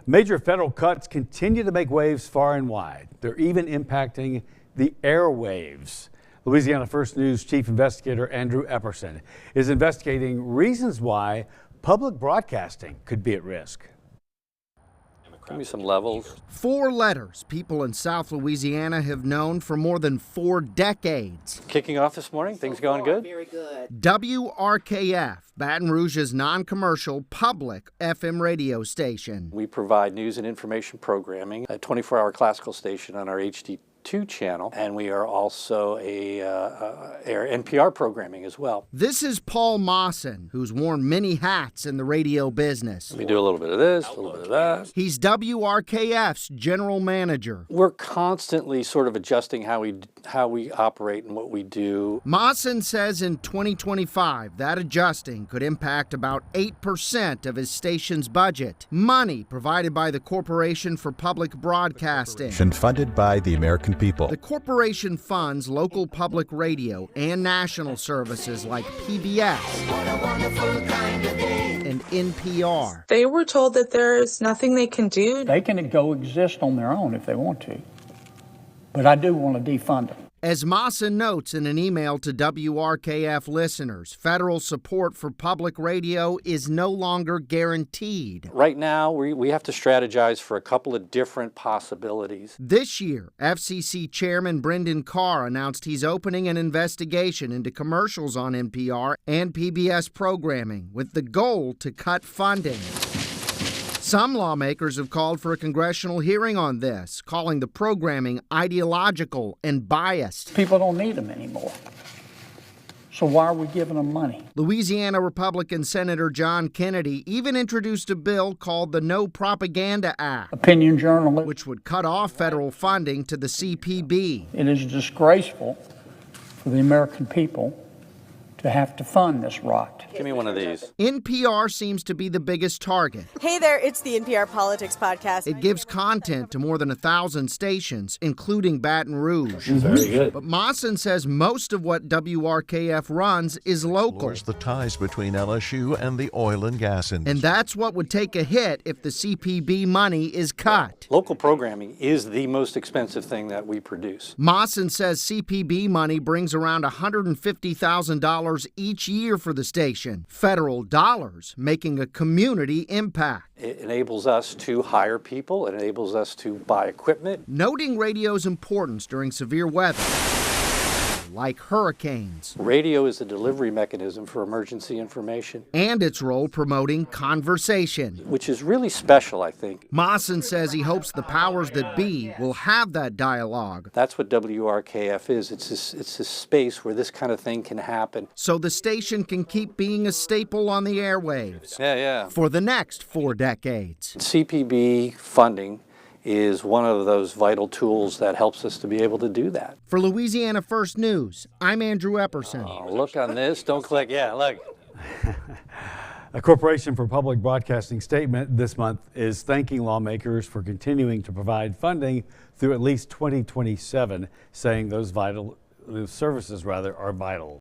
Major federal cuts continue to make waves far and wide. They're even impacting the airwaves. Louisiana First News Chief Investigator Andrew Epperson is investigating reasons why public broadcasting could be at risk. Give me some levels. 4 letters people in South Louisiana have known for more than 4 decades. Kicking off this morning, things going good? Very good. WRKF, Baton Rouge's non-commercial public FM radio station. We provide news and information programming, a 24-hour classical station on our HD2 channel, and we are also air NPR programming as well. This is Paul Mawson, who's worn many hats in the radio business. We do a little bit of this, a little bit of that. He's WRKF's general manager. We're constantly sort of adjusting how we operate and what we do. Mawson says in 2025, that adjusting could impact about 8% of his station's budget. Money provided by the Corporation for Public Broadcasting. Funded by the American people. The corporation funds local public radio and national services like PBS and NPR. They were told that there's nothing they can do. They can go exist on their own if they want to, but I do want to defund them. As Mawson notes in an email to WRKF listeners, federal support for public radio is no longer guaranteed. Right now, we have to strategize for a couple of different possibilities. This year, FCC Chairman Brendan Carr announced he's opening an investigation into commercials on NPR and PBS programming with the goal to cut funding. Some lawmakers have called for a congressional hearing on this, calling the programming ideological and biased. People don't need them anymore. So why are we giving them money? Louisiana Republican Senator John Kennedy even introduced a bill called the No Propaganda Act, Opinion journalism, which would cut off federal funding to the CPB. It is disgraceful for the American people to have to fund this rot. Give me one of these. NPR seems to be the biggest target. Hey there, it's the NPR Politics Podcast. It gives content to more than 1,000 stations, including Baton Rouge. Very good. But Mawson says most of what WRKF runs is local. The ties between LSU and the oil and gas industry. And that's what would take a hit if the CPB money is cut. Local programming is the most expensive thing that we produce. Mawson says CPB money brings around $150,000 each year for the station. Federal dollars making a community impact. It enables us to hire people. It enables us to buy equipment. Noting radio's importance during severe weather, like hurricanes. Radio is a delivery mechanism for emergency information. And its role promoting conversation. Which is really special, I think. Mawson says he hopes the powers that be will have that dialogue. That's what WRKF is. It's this space where this kind of thing can happen. So the station can keep being a staple on the airwaves. Yeah. For the next 4 decades. CPB funding is one of those vital tools that helps us to be able to do that. For Louisiana First News, I'm Andrew Epperson. Oh, look on this. Don't click. Yeah, look. A Corporation for Public Broadcasting statement this month is thanking lawmakers for continuing to provide funding through at least 2027, saying those services are vital.